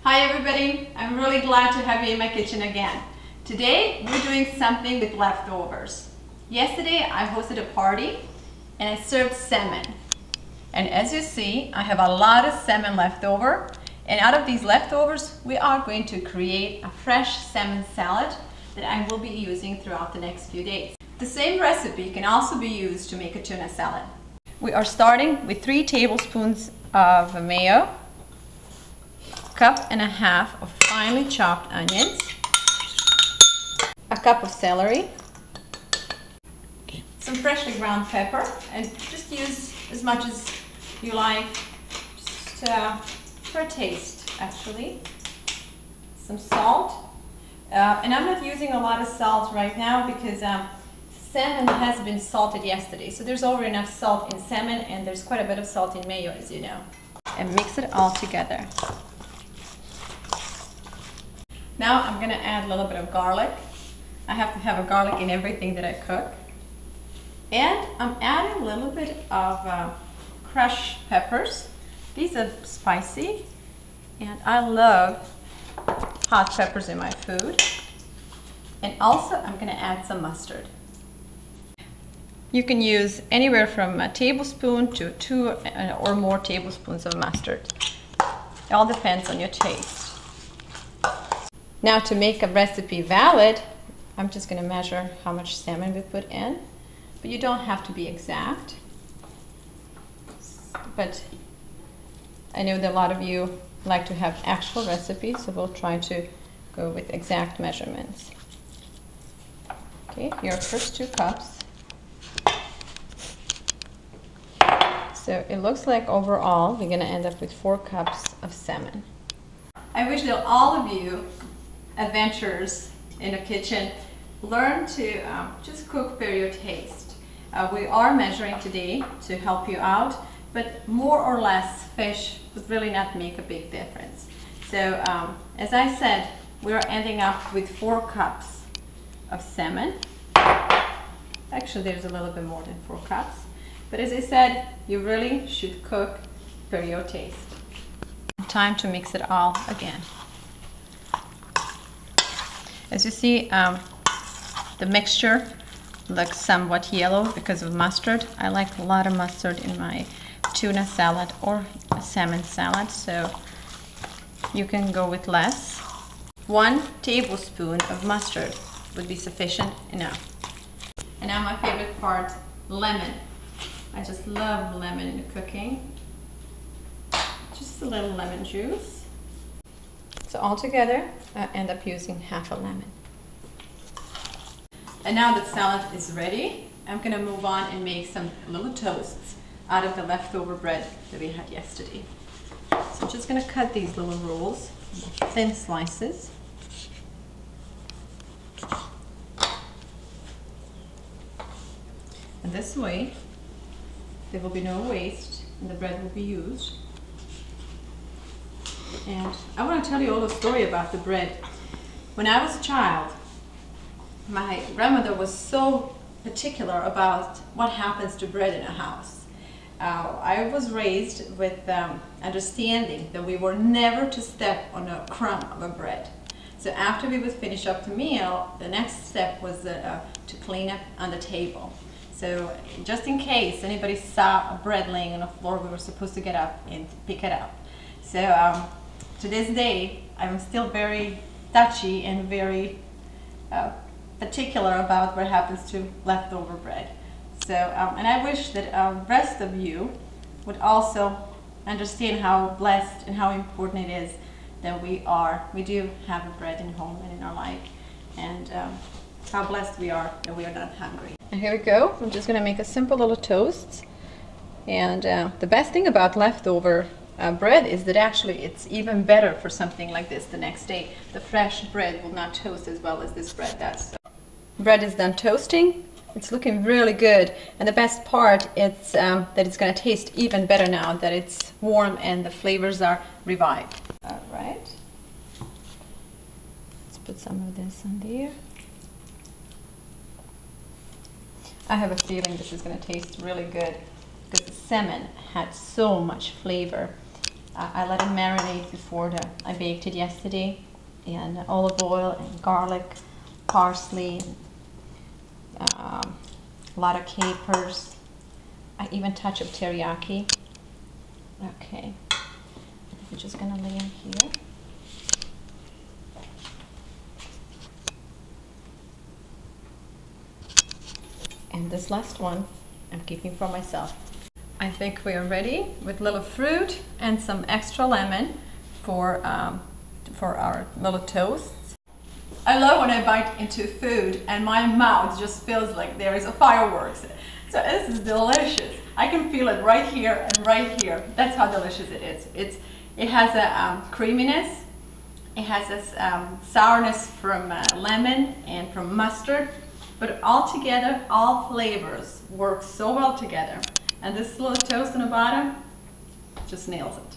Hi everybody, I'm really glad to have you in my kitchen again. Today we're doing something with leftovers. Yesterday I hosted a party and I served salmon. And as you see, I have a lot of salmon left over. And out of these leftovers, we are going to create a fresh salmon salad that I will be using throughout the next few days. The same recipe can also be used to make a tuna salad. We are starting with 3 tablespoons of mayo, cup and a half of finely chopped onions, a cup of celery, some freshly ground pepper, and just use as much as you like, just for taste actually. Some salt, and I'm not using a lot of salt right now because salmon has been salted yesterday, so there's already enough salt in salmon and there's quite a bit of salt in mayo, as you know. And mix it all together. Now I'm going to add a little bit of garlic. I have to have a garlic in everything that I cook. And I'm adding a little bit of crushed peppers. These are spicy and I love hot peppers in my food. And also I'm going to add some mustard. You can use anywhere from a tablespoon to 2 or more tablespoons of mustard. It all depends on your taste. Now to make a recipe valid, I'm just going to measure how much salmon we put in, but you don't have to be exact. But I know that a lot of you like to have actual recipes, so we'll try to go with exact measurements. Okay, your first 2 cups. So it looks like overall we're going to end up with 4 cups of salmon. I wish that all of you adventurers in the kitchen learn to just cook per your taste. We are measuring today to help you out, but more or less fish would really not make a big difference. So as I said, we're ending up with 4 cups of salmon. Actually there's a little bit more than 4 cups, but as I said, you really should cook per your taste. Time to mix it all again. As you see, the mixture looks somewhat yellow because of mustard. I like a lot of mustard in my tuna salad or a salmon salad, so you can go with less. 1 tablespoon of mustard would be sufficient enough. And now my favorite part, lemon. I just love lemon in the cooking. Just a little lemon juice. So all together, I end up using half a lemon. And now that salad is ready, I'm going to move on and make some little toasts out of the leftover bread that we had yesterday. So I'm just going to cut these little rolls, thin slices. And this way, there will be no waste and the bread will be used. And I want to tell you a little story about the bread. When I was a child, my grandmother was so particular about what happens to bread in a house. I was raised with understanding that we were never to step on a crumb of a bread. So after we would finish up the meal, the next step was to clean up on the table. So just in case anybody saw a bread laying on the floor, we were supposed to get up and pick it up. So to this day, I'm still very touchy and very particular about what happens to leftover bread. So, and I wish that the rest of you would also understand how blessed and how important it is that we do have a bread in home and in our life, and how blessed we are that we are not hungry. And here we go. I'm just going to make a simple little toast. And the best thing about leftover bread is that actually it's even better for something like this the next day. The fresh bread will not toast as well as this bread does. Bread is done toasting. It's looking really good, and the best part is that it's going to taste even better now that it's warm and the flavors are revived. All right, let's put some of this on there. I have a feeling this is going to taste really good because the salmon had so much flavor. I let it marinate before I baked it yesterday. And olive oil and garlic, parsley, a lot of capers. I even touch of teriyaki. Okay, we're just gonna lay in here. And this last one I'm keeping for myself. I think we are ready with little fruit and some extra lemon for our little toasts. I love when I bite into food and my mouth just feels like there is a fireworks. So this is delicious. I can feel it right here and right here. That's how delicious it is. It has a creaminess. It has this sourness from lemon and from mustard. But all together, all flavors work so well together. And this little toast on the bottom just nails it.